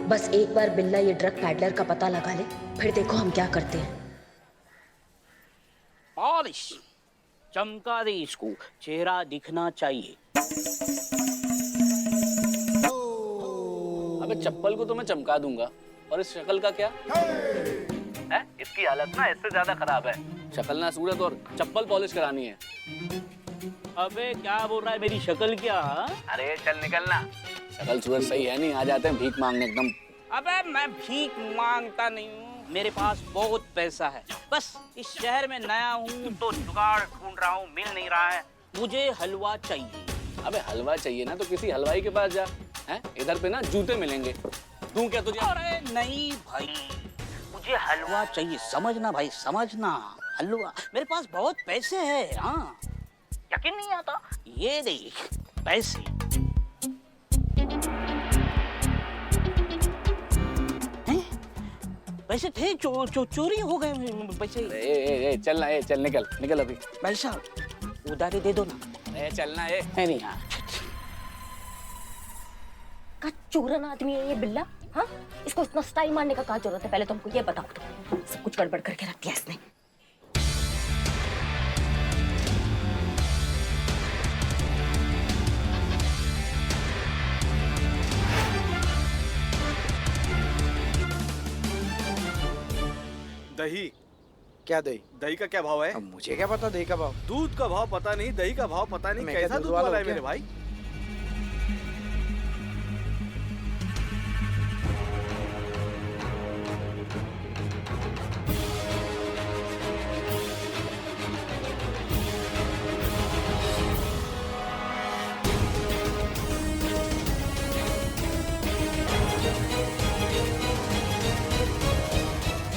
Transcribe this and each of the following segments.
बस एक बार बिल्ला ये ड्रग पैडलर का पता लगा ले, फिर देखो हम क्या करते हैं। पॉलिश चमका दे इसको, चेहरा दिखना चाहिए। अबे चप्पल को तो मैं चमका दूंगा, और इस शक्ल का क्या है? इसकी हालत ना इससे ज्यादा खराब है। शक्ल ना सूरत और चप्पल पॉलिश करानी है। अबे क्या बोल रहा है, मेरी शक्ल क्या? अरे चल निकलना। शक्ल सूरत सही है नहीं, आ जाते हैं भीख मांगने एकदम। अबे मैं भीख मांगता नहीं हूँ, मेरे पास बहुत पैसा है। बस इस शहर में नया हूँ तो जुगाड़ ढूंढ रहा हूँ, मिल नहीं रहा है। मुझे हलवा चाहिए। अबे हलवा चाहिए ना तो किसी हलवाई के पास जा, हैं? इधर पे ना जूते मिलेंगे। दूं क्या तुझे? अरे नहीं भाई, मुझे हलवा चाहिए, समझना भाई, समझना। हलवा, मेरे पास बहुत पैसे हैं। हाँ, यकीन नहीं आता? ये देख पैसे। हैं? पैसे थे, चोरी हो गए पैसे। चल निकल अभी। भाई साहब उधारी दे दो ना। चलना नहीं यार। का चूरन आदमी है ये बिल्ला। हाँ, इसको इतना स्टाइल मारने का क्या जरूरत है? पहले तो हमको ये बताओ, तो सब कुछ गड़बड़ करके रख दिया इसने। दही। क्या दही? दही का क्या भाव है? अब मुझे क्या पता दही का भाव। दूध का भाव पता नहीं, दही का भाव पता नहीं, मैं कैसा क्या दूध दूध वाला वाला है हूँ मेरे भाई?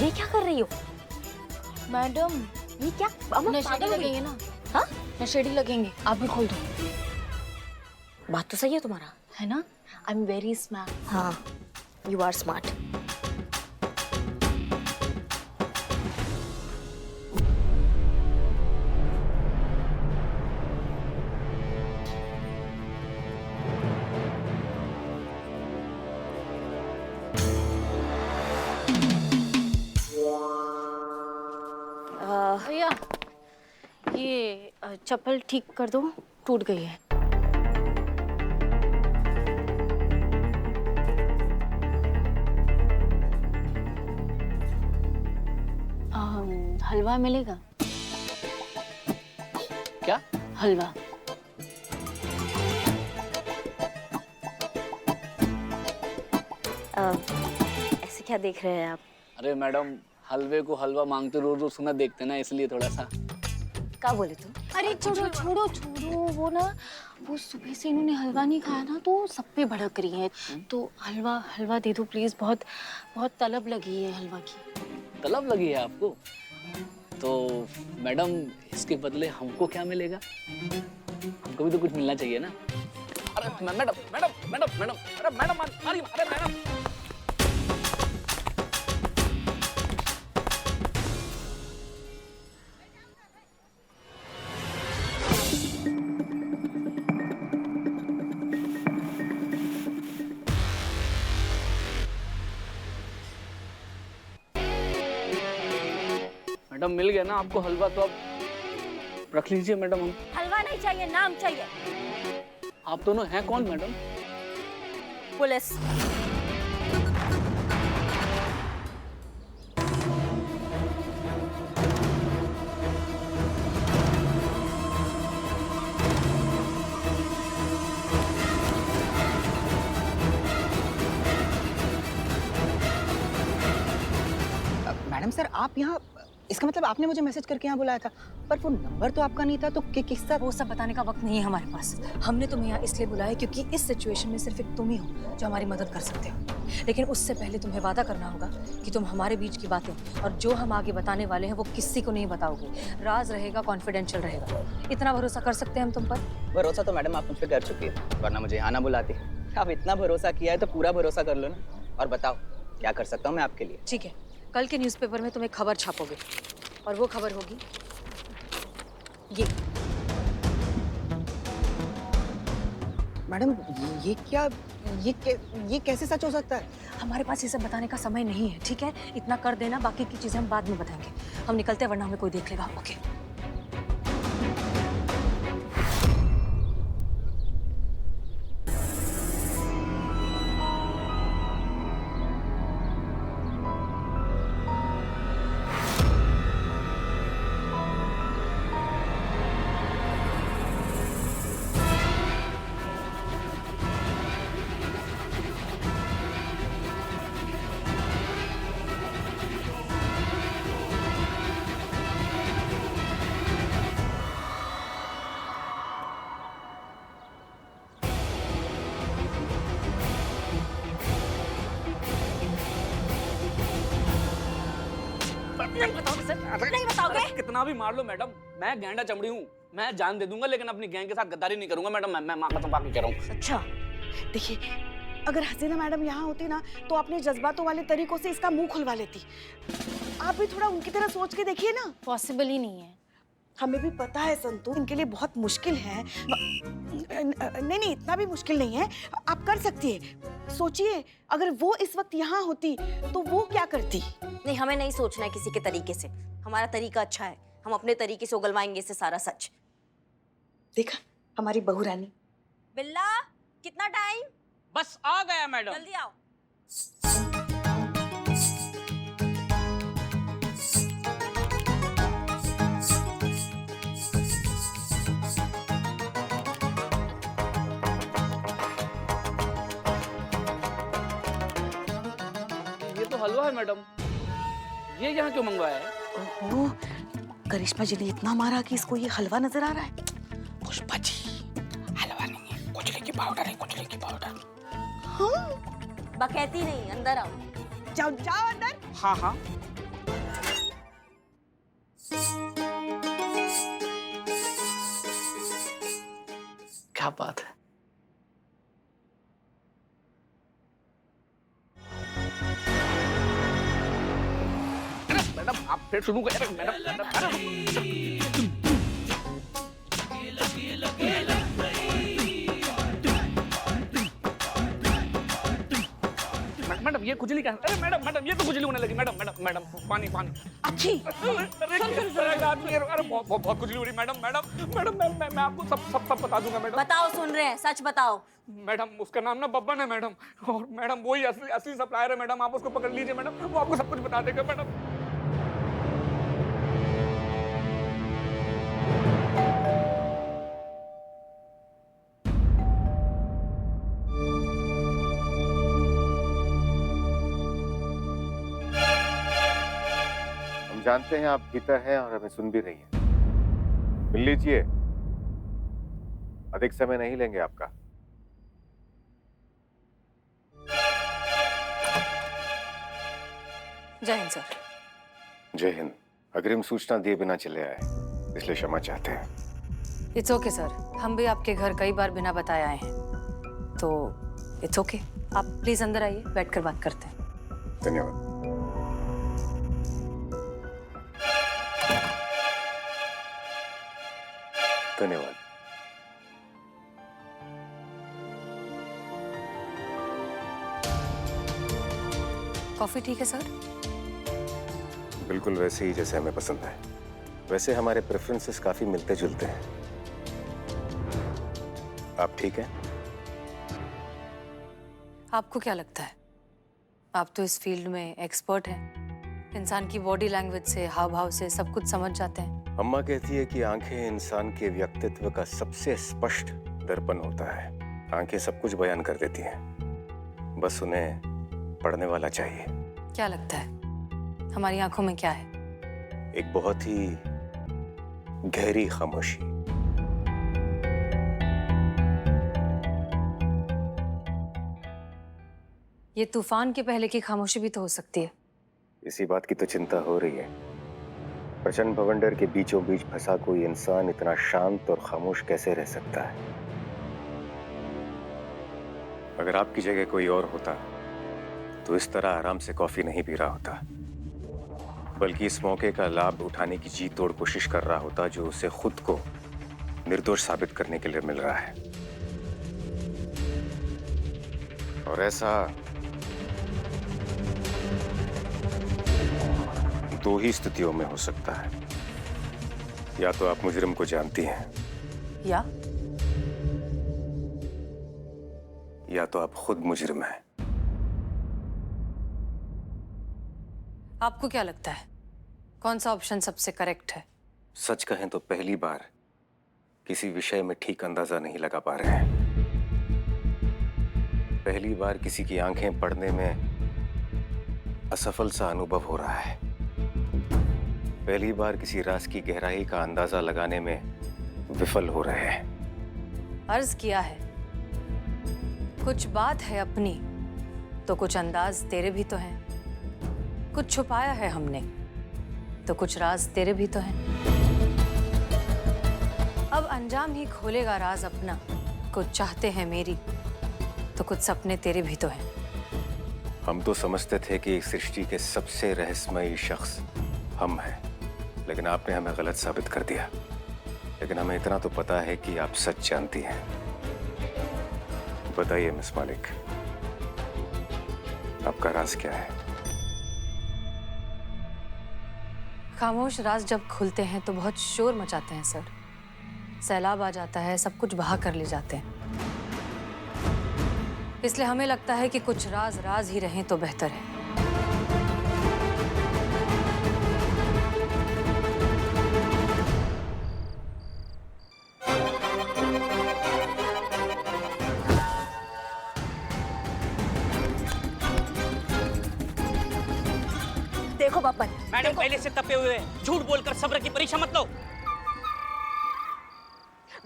ये क्या कर रही हो मैडम? ये क्या? अम्मा नशेड़ी पागल हो गई? लगेंगे ना? हाँ, नशेड़ी लगेंगे, आप भी खोल दो। बात तो सही है तुम्हारा। है ना? I am very smart. हाँ, यू आर स्मार्ट। भैया ये चप्पल ठीक कर दो, टूट गई है। हलवा मिलेगा? क्या? हलवा। ऐसे क्या देख रहे हैं आप? अरे मैडम, हलवे को हलवा मांगते रोज रोज सुना देखते ना, इसलिए थोड़ा सा। क्या बोले तुम? अरे छोड़ो छोड़ो छोड़ो, वो ना, वो सुबह से इन्होंने हलवा नहीं खाया ना, तो सब पे भड़क रही है। तो हलवा हलवा दे दो प्लीज, बहुत बहुत तलब लगी है हलवा की। तलब लगी है आपको? तो मैडम इसके बदले हमको क्या मिलेगा? हमको भी तो कुछ मिलना चाहिए ना। अरे मैडम मैडम मैडम मैडम अरे मैडम अरे मैडम। मैडम मिल गया ना आपको हलवा, तो अब रख लीजिए मैडम। हम हलवा नहीं चाहिए, नाम चाहिए। आप दोनों हैं कौन मैडम? पुलिस। मैडम सर, आप यहाँ, इसका मतलब आपने मुझे मैसेज करके यहाँ बुलाया था, पर वो नंबर तो आपका नहीं था, तो किस तरह? वो सब बताने का वक्त नहीं है हमारे पास। हमने तुम्हें यहाँ इसलिए बुलाया क्योंकि इस सिचुएशन में सिर्फ एक तुम ही हो जो हमारी मदद कर सकते हो। लेकिन उससे पहले तुम्हें वादा करना होगा कि तुम हमारे बीच की बातें और जो हम आगे बताने वाले हैं वो किसी को नहीं बताओगे। राज रहेगा, कॉन्फिडेंशियल रहेगा। इतना भरोसा कर सकते हैं हम तुम पर? भरोसा तो मैडम आप मुझ पर कर चुकी है, वरना मुझे यहाँ ना बुलाती। आप इतना भरोसा किया है तो पूरा भरोसा कर लो ना। और बताओ क्या कर सकता हूँ मैं आपके लिए? ठीक है, कल के न्यूज़पेपर में तुम एक खबर छापोगे और वो खबर होगी ये। मैडम ये कैसे सच हो सकता है? हमारे पास ये सब बताने का समय नहीं है, ठीक है? इतना कर देना, बाकी की चीजें हम बाद में बताएंगे। हम निकलते हैं वरना हमें कोई देख लेगा। ओके। नहीं बताओगे सर? नहीं बताओगे? कितना भी मार लो मैडम, मैं गैंडा चमड़ी हूँ, मैं जान दे दूंगा, लेकिन अपनी गैंग के साथ गद्दारी नहीं करूंगा मैडम। मैं माँ कसम पाके कह रहा हूँ। अच्छा, देखिए, अगर हसीना मैडम यहाँ होती ना तो अपने जज्बातों वाले तरीकों से इसका मुंह खुलवा लेती। आप भी थोड़ा उनकी तरह सोच के देखिए ना। पॉसिबल ही नहीं है। हमें भी पता है संतू, इनके लिए बहुत मुश्किल है। नहीं, इतना भी मुश्किल नहीं है। आप कर सकती है। सोचिए, अगर वो इस वक्त यहाँ होती तो वो क्या करती? नहीं हमें नहीं सोचना है किसी के तरीके से। हमारा तरीका अच्छा है, हम अपने तरीके से उगलवाएंगे इससे सारा सच। देखा हमारी बहू रानी। बिल्ला, कितना टाइम? बस आ गया मैडम। जल्दी आओ। ये तो हलवा है मैडम, ये यहाँ क्यों मंगवाया है? ओहो, करिश्मा जी ने इतना मारा कि इसको ये हलवा नजर आ रहा है। पुष्पा जी, हलवा नहीं है, कुचले की पाउडर है, कुचले की पाउडर। बकैती नहीं, अंदर आओ। जाओ जाओ अंदर। हाँ हाँ। क्या बात है। मैडम आप फिर शुरू करें। मैडम ये खुजली क्या? अरे मैडम ये तो खुजली होने लगी। मैडम पानी। अच्छी। अरे बहुत खुजली हो रही मैडम। मैं आपको सब बता दूंगा मैडम। बताओ, सुन रहे हैं, सच बताओ। मैडम उसका नाम ना बब्बन है मैडम, और मैडम वही असली सप्लायर है मैडम। आप उसको पकड़ लीजिए मैडम, वो आपको सब कुछ बता देगा मैडम। हम जानते हैं आप भीतर हैं और हमें सुन भी रही हैं। मिल लीजिए, अधिक समय नहीं लेंगे आपका। जय हिंद सर। जय हिंद। अग्रिम सूचना दिए बिना चले आए, इसलिए क्षमा चाहते हैं। इट्स ओके सर, हम भी आपके घर कई बार बिना बताए आए हैं, तो इट्स ओके। आप प्लीज अंदर आइए, बैठकर बात करते हैं। धन्यवाद। धन्यवाद। कॉफी ठीक है सर? बिल्कुल वैसे ही जैसे हमें पसंद है। वैसे हमारे प्रेफरेंसेस काफी मिलते जुलते हैं। आप ठीक हैं? आपको क्या लगता है? आप तो इस फील्ड में एक्सपर्ट हैं। इंसान की बॉडी लैंग्वेज से, हाव भाव से सब कुछ समझ जाते हैं। अम्मा कहती है कि आंखें इंसान के व्यक्तित्व का सबसे स्पष्ट दर्पण होता है। आंखें सब कुछ बयान कर देती हैं, बस उन्हें पढ़ने वाला चाहिए। क्या लगता है हमारी आंखों में क्या है? एक बहुत ही गहरी खामोशी। ये तूफान के पहले की खामोशी भी तो हो सकती है। इसी बात की तो चिंता हो रही है। प्रचंड भवंडर के बीचों बीच फंसा कोई इंसान इतना शांत और खामोश कैसे रह सकता है? अगर आपकी जगह कोई और होता तो इस तरह आराम से कॉफी नहीं पी रहा होता, बल्कि इस मौके का लाभ उठाने की जी तोड़ कोशिश कर रहा होता जो उसे खुद को निर्दोष साबित करने के लिए मिल रहा है। और ऐसा 2 ही स्थितियों में हो सकता है। या तो आप मुजरिम को जानती हैं, या तो आप खुद मुजरिम हैं। आपको क्या लगता है कौन सा ऑप्शन सबसे करेक्ट है? सच कहें तो पहली बार किसी विषय में ठीक अंदाजा नहीं लगा पा रहे हैं। पहली बार किसी की आंखें पढ़ने में असफल सा अनुभव हो रहा है। पहली बार किसी राज की गहराई का अंदाजा लगाने में विफल हो रहे हैं। अर्ज किया है, कुछ बात है अपनी तो कुछ अंदाज तेरे भी तो हैं। कुछ छुपाया है हमने तो कुछ राज तेरे भी तो हैं। अब अंजाम ही खोलेगा राज अपना। कुछ चाहते हैं मेरी तो कुछ सपने तेरे भी तो हैं। हम तो समझते थे कि इस सृष्टि के सबसे रहस्यमयी शख्स हम हैं, लेकिन आपने हमें गलत साबित कर दिया। लेकिन हमें इतना तो पता है कि आप सच जानती हैं। बताइए मिस मालिक, आपका राज क्या है? खामोश राज जब खुलते हैं तो बहुत शोर मचाते हैं सर। सैलाब आ जाता है, सब कुछ बहा कर ले जाते हैं। इसलिए हमें लगता है कि कुछ राज राज ही रहें तो बेहतर है। देखो बब्बन, मैडम पहले से तपे हुए हैं। झूठ बोलकर सब्र की परीक्षा मत लो,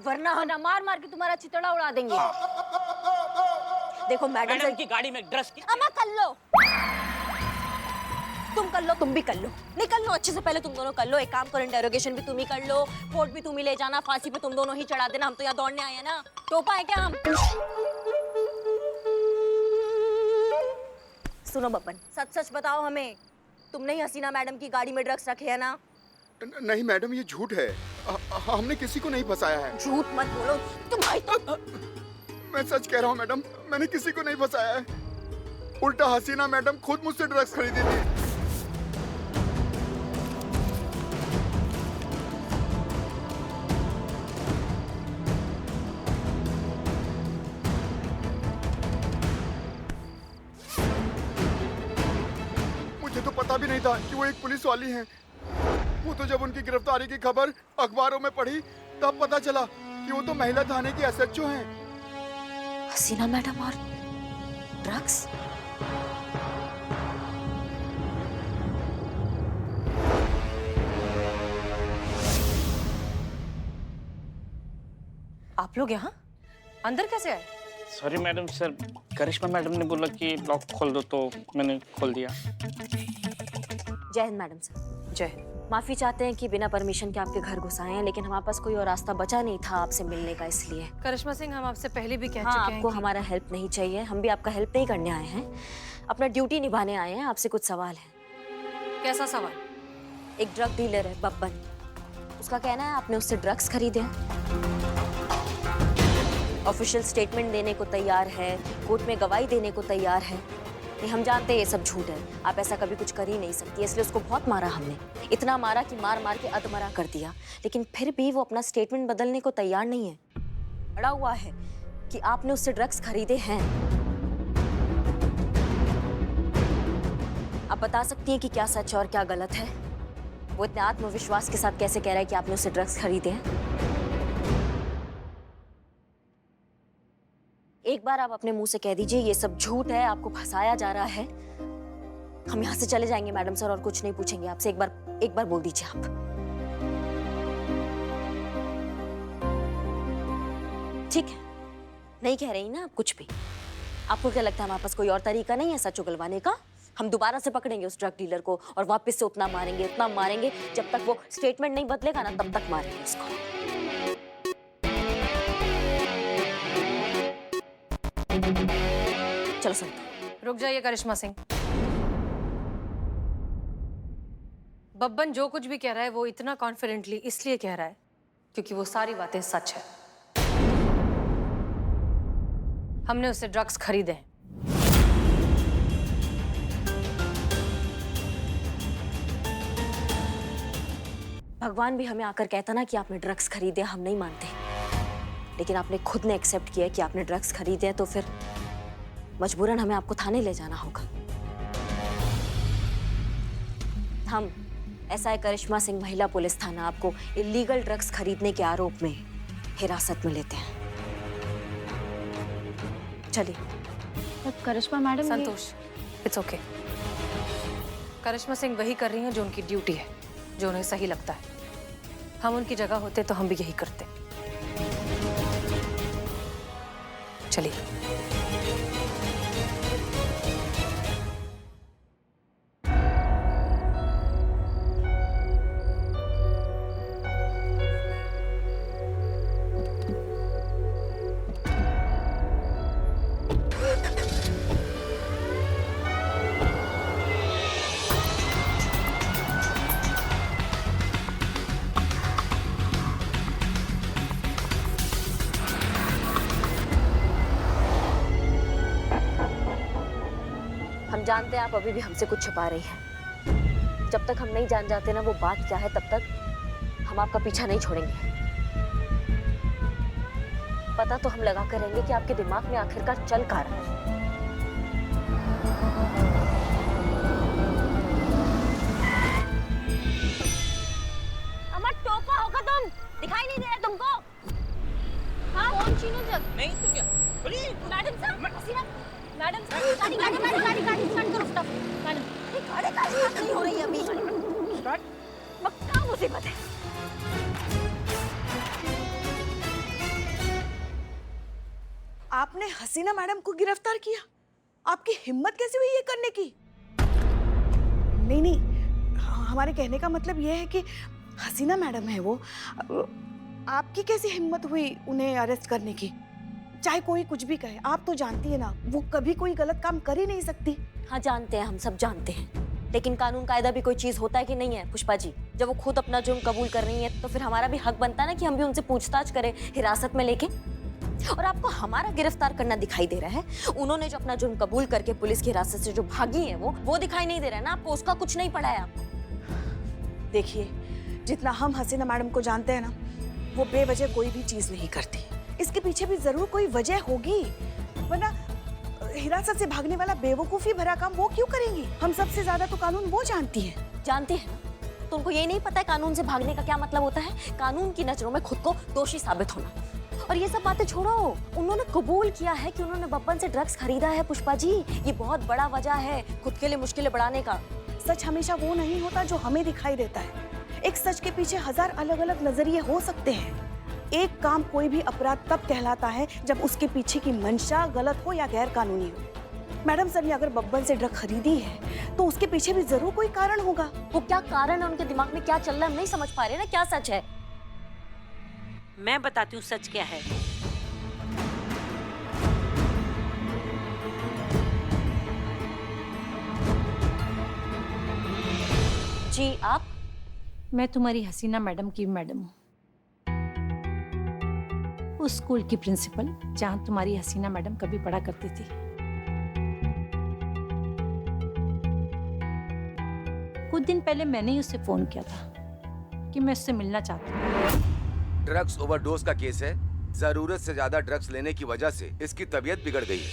वरना हम ना मार मार के तुम्हारा चितड़ा उड़ा देंगे। देखो मैडम की गाड़ी में ड्रेस की अम्मा कर लो, तुम कर लो, तुम भी कर लो, निकल लो अच्छे से। पहले तुम दोनों कर लो। एक काम करो, इंटेरोगेशन भी तुम ही कर लो, कोर्ट भी तुम ही ले जाना, फांसी पे तुम दोनों ही चढ़ा देना। हम तो यहाँ दौड़ने आए हैं ना, टोपा है क्या हम? सुनो बब्बन, सच सच बताओ हमें, तुमने ही हसीना मैडम की गाड़ी में ड्रग्स रखे है ना? नहीं मैडम, ये झूठ है। हमने किसी को नहीं फंसाया है। झूठ मत बोलो तुम्हारी तो। मैं सच कह रहा हूँ मैडम, मैंने किसी को नहीं फंसाया है। उल्टा हसीना मैडम खुद मुझसे ड्रग्स खरीदी थी। मुझे तो पता भी नहीं था कि वो एक पुलिस वाली हैं। वो तो जब उनकी गिरफ्तारी की खबर अखबारों में पढ़ी तब पता चला कि वो तो महिला थाने की एसएचओ हैं। हसीना मैडम और ड्रग्स? आप लोग यहाँ अंदर कैसे आए? सॉरी मैडम, सर करिश्मा मैडम ने बोला कि लॉक खोल दो तो मैंने खोल दिया। जय हिंद मैडम सर। जय हिंद। माफी चाहते हैं कि बिना परमिशन के आपके घर घुस आए हैं, लेकिन हमारे पास कोई और रास्ता बचा नहीं था आपसे मिलने का, इसलिए। करिश्मा सिंह, हम आपसे पहले भी कह हाँ, चुके हैं आपको कि... हमारा हेल्प नहीं चाहिए। हम भी आपका हेल्प नहीं करने आए हैं, अपना ड्यूटी निभाने आए हैं। आपसे कुछ सवाल है। कैसा सवाल? एक ड्रग डीलर है बब्बन, उसका कहना है आपने उससे ड्रग्स खरीदे हैं। ऑफिशियल स्टेटमेंट देने को तैयार है, कोर्ट में गवाही देने को तैयार है। नहीं, हम जानते हैं ये सब झूठ है, आप ऐसा कभी कुछ कर ही नहीं सकती, इसलिए उसको बहुत मारा हमने। इतना मारा कि मार मार के अधमरा कर दिया, लेकिन फिर भी वो अपना स्टेटमेंट बदलने को तैयार नहीं है। अड़ा हुआ है कि आपने उससे ड्रग्स खरीदे हैं। आप बता सकती हैं कि क्या सच और क्या गलत है? वो इतने आत्मविश्वास के साथ कैसे कह रहा है कि आपने उससे ड्रग्स खरीदे हैं? एक बार आप अपने मुंह से कह दीजिए ये सब झूठ है, आपको फंसाया जा रहा है। हम यहाँ से चले जाएंगे मैडम सर, और कुछ नहीं पूछेंगे आपसे। एक बार बोल दीजिए आप। ठीक है, नहीं कह रही ना आप कुछ भी। आपको क्या लगता है हमारे पास कोई और तरीका नहीं है सच उगलवाने का? हम दोबारा से पकड़ेंगे उस ड्रग डीलर को और वापस से उतना मारेंगे जब तक वो स्टेटमेंट नहीं बदलेगा ना, तब तक मारेंगे उसको। चलो सुनते। रुक जाइए करिश्मा सिंह। बब्बन जो कुछ भी कह रहा है वो इतना कॉन्फिडेंटली इसलिए कह रहा है क्योंकि वो सारी बातें सच है। हमने उससे ड्रग्स खरीदे हैं। भगवान भी हमें आकर कहता ना कि आपने ड्रग्स खरीदे, हम नहीं मानते, लेकिन आपने खुद ने एक्सेप्ट किया कि आपने ड्रग्स खरीदे हैं, तो फिर मजबूरन हमें आपको थाने ले जाना होगा। हम एसआई करिश्मा सिंह महिला पुलिस थाना आपको इलीगल ड्रग्स खरीदने के आरोप में हिरासत में लेते हैं। चलिए। करिश्मा मैडम, संतोष, इट्स ओके। करिश्मा सिंह वही कर रही हैं जो उनकी ड्यूटी है, जो उन्हें सही लगता है। हम उनकी जगह होते तो हम भी यही करते। चलिए। हम जानते हैं आप अभी भी हमसे कुछ छुपा रही हैं। जब तक हम नहीं जान जाते ना वो बात क्या है, तब तक हम आपका पीछा नहीं छोड़ेंगे। पता तो हम लगा कर रहेंगे कि आपके दिमाग में आखिरकार चल क्या रहा है। अमर, टोपा होगा तुम, दिखाई नहीं दे रहा तुमको? हाँ, कौन चीनू जग? नहीं तो क्या? मैडम साहब, हसीना मैडम गाड़ी गाड़ी गाड़ी गाड़ी गाड़ी स्टार्ट करो स्टॉप। मैडम ये गाड़ी का स्टार्ट नहीं हो रही है अभी। स्टार्ट मक्का मुसीबत है। आपने हसीना मैडम को गिरफ्तार किया? आपकी हिम्मत कैसे हुई ये करने की? नहीं नहीं, हमारे कहने का मतलब ये है कि हसीना मैडम है वो, आपकी कैसी हिम्मत हुई उन्हें अरेस्ट करने की? चाहे कोई कुछ भी कहे, आप तो जानती है ना वो कभी कोई गलत काम कर ही नहीं सकती। हाँ जानते हैं, हम सब जानते हैं, लेकिन कानून कायदा भी कोई चीज होता है कि नहीं है पुष्पा जी? जब वो खुद अपना जुर्म कबूल कर रही है तो फिर हमारा भी हक बनता है ना कि हम भी उनसे पूछताछ करें हिरासत में लेके। और आपको हमारा गिरफ्तार करना दिखाई दे रहा है, उन्होंने जो अपना जुर्म कबूल करके पुलिस की हिरासत से जो भागी है वो दिखाई नहीं दे रहा है ना आपको? उसका कुछ नहीं पड़ा है आपको। देखिए, जितना हम हसीना मैडम को जानते हैं ना, वो बेवजह कोई भी चीज नहीं करती। इसके पीछे भी जरूर कोई वजह होगी, वरना हिरासत से भागने वाला बेवकूफी भरा काम वो क्यों करेंगी? हम सबसे ज्यादा तो कानून वो जानती है। जानती है ना, तो उनको ये नहीं पता है कानून से भागने का क्या मतलब होता है? कानून की नजरों में खुद को दोषी साबित होना। और ये सब बातें छोड़ो, उन्होंने कबूल किया है कि उन्होंने बब्बन से ड्रग्स खरीदा है पुष्पा जी। ये बहुत बड़ा वजह है खुद के लिए मुश्किलें बढ़ाने का। सच हमेशा वो नहीं होता जो हमें दिखाई देता है। एक सच के पीछे हजार अलग अलग नजरिए हो सकते हैं। एक काम कोई भी अपराध तब कहलाता है जब उसके पीछे की मंशा गलत हो या गैर कानूनी हो। मैडम सर ने अगर बब्बन से ड्रग खरीदी है तो उसके पीछे भी जरूर कोई कारण होगा। वो क्या कारण है, उनके दिमाग में क्या चल रहा है, हम नहीं समझ पा रहे ना क्या सच है। मैं बताती हूँ सच क्या है। जी आप? मैं तुम्हारी हसीना मैडम की मैडम हूँ, उस स्कूल की प्रिंसिपल जहाँ तुम्हारी हसीना मैडम कभी पढ़ा करती थी। कुछ दिन पहले मैंने ही उससे फोन किया था कि मैं उससे मिलना चाहती हूँ। ड्रग्स ओवरडोज का केस है। जरूरत से ज्यादा ड्रग्स लेने की वजह से इसकी तबीयत बिगड़ गई है।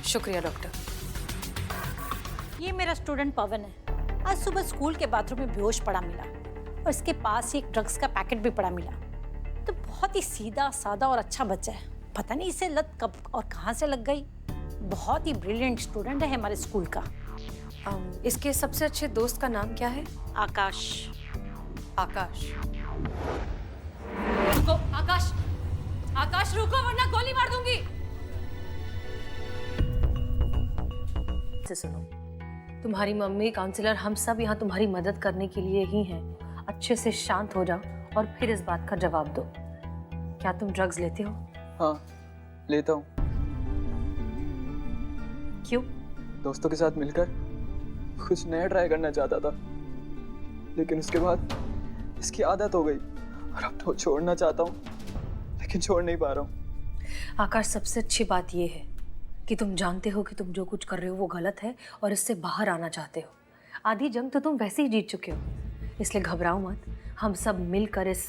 शुक्रिया डॉक्टर। ये मेरा स्टूडेंट पवन है। आज सुबह स्कूल के बाथरूम में बेहोश पड़ा मिला और इसके पास ही एक ड्रग्स का पैकेट भी पड़ा मिला। तो बहुत ही सीधा सादा और अच्छा बच्चा है। पता नहीं इसे लत कब और कहाँ से लग गई। बहुत ही ब्रिलियंट स्टूडेंट है हमारे स्कूल का। इसके सबसे अच्छे दोस्त का नाम क्या है? आकाश। आकाश। रुको आकाश, आकाश रुको वरना गोली मार दूंगी। सुनो, तुम्हारी मम्मी, काउंसलर, हम सब यहाँ तुम्हारी मदद करने के लिए ही हैं। अच्छे से शांत हो जाओ और फिर इस बात का जवाब दो। क्या तुम ड्रग्स लेते हो? हाँ, लेता हूँ। क्यों? दोस्तों के साथ मिलकर कुछ नया ट्राई करना चाहता था, लेकिन उसके बाद इसकी आदत हो गई और अब तो छोड़ना चाहता हूँ, लेकिन छोड़ नहीं पा रहा हूँ। आकाश, सबसे अच्छी बात यह है कि तुम जानते हो कि तुम जो कुछ कर रहे हो वो गलत है और इससे बाहर आना चाहते हो। आधी जंग तो तुम वैसे ही जीत चुके हो, इसलिए घबराओ मत। हम सब मिलकर इस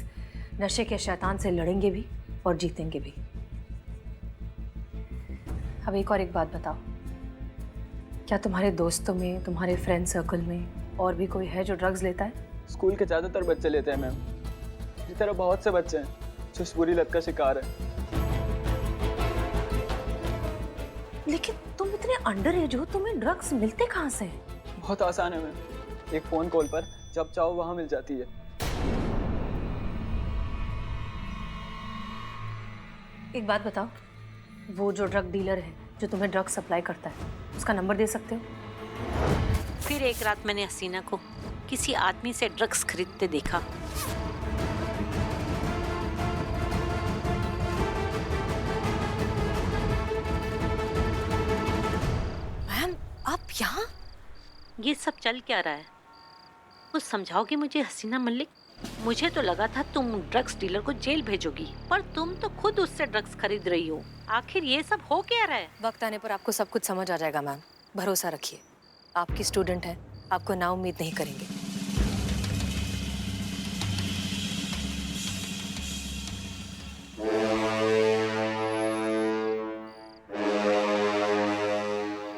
नशे के शैतान से लड़ेंगे भी और जीतेंगे भी। अब एक बात बताओ, क्या तुम्हारे दोस्तों में, तुम्हारे फ्रेंड सर्कल में और भी कोई है जो ड्रग्स लेता है? स्कूल के ज़्यादातर बच्चे लेते हैं मैम। इसी तरह बहुत से बच्चे हैं जो इस बुरी लत का शिकार है। लेकिन तुम इतने अंडर एज हो, तुम्हें ड्रग्स मिलते कहाँ से? बहुत आसान है मैम, एक फ़ोन कॉल पर जब चाहो वहाँ मिल जाती है। एक बात बताओ, वो जो ड्रग डीलर है जो तुम्हें ड्रग सप्लाई करता है, उसका नंबर दे सकते हो? फिर एक रात मैंने हसीना को किसी आदमी से ड्रग्स खरीदते देखा। मैम, आप यहाँ? ये सब चल क्या रहा है? कुछ समझाओगे मुझे हसीना मलिक? मुझे तो लगा था तुम ड्रग्स डीलर को जेल भेजोगी, पर तुम तो खुद उससे ड्रग्स खरीद रही हो। आखिर ये सब हो क्या रहा है? वक्त आने पर आपको सब कुछ समझ आ जाएगा मैम, भरोसा रखिए। आपकी स्टूडेंट है, आपको ना उम्मीद नहीं करेंगे।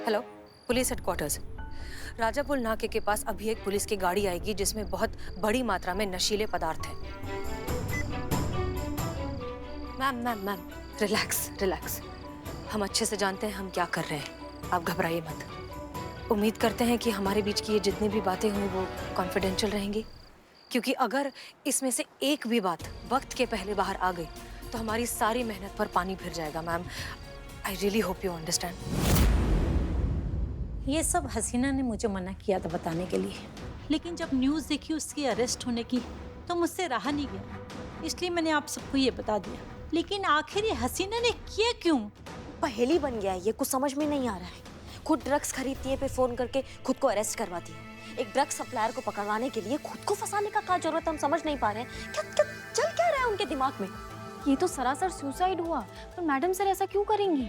Hello, police headquarters. राजापुल नाके के पास अभी एक पुलिस की गाड़ी आएगी जिसमें बहुत बड़ी मात्रा में नशीले पदार्थ हैं। Ma'am, relax relax. हम अच्छे से जानते हैं हम क्या कर रहे हैं, आप घबराइए मत। उम्मीद करते हैं कि हमारे बीच की ये जितनी भी बातें हुई वो कॉन्फिडेंशियल रहेंगी, क्योंकि अगर इसमें से एक भी बात वक्त के पहले बाहर आ गई तो हमारी सारी मेहनत पर पानी फिर जाएगा। Ma'am, I really hope you understand. ये सब हसीना ने मुझे मना किया था बताने के लिए, लेकिन जब न्यूज़ देखी उसकी अरेस्ट होने की तो मुझसे रहा नहीं गया, इसलिए मैंने आप सबको ये बता दिया। लेकिन आखिर ये हसीना ने किया क्यों? पहेली बन गया है ये, कुछ समझ में नहीं आ रहा है। खुद ड्रग्स खरीदती है, फिर फोन करके खुद को अरेस्ट करवाती है। एक ड्रग सप्लायर को पकड़वाने के लिए खुद को फंसाने का क्या जरूरत है? हम समझ नहीं पा रहे हैं क्या चल क्या रहा है उनके दिमाग में। ये तो सरासर सुसाइड हुआ, पर मैडम सर ऐसा क्यों करेंगी?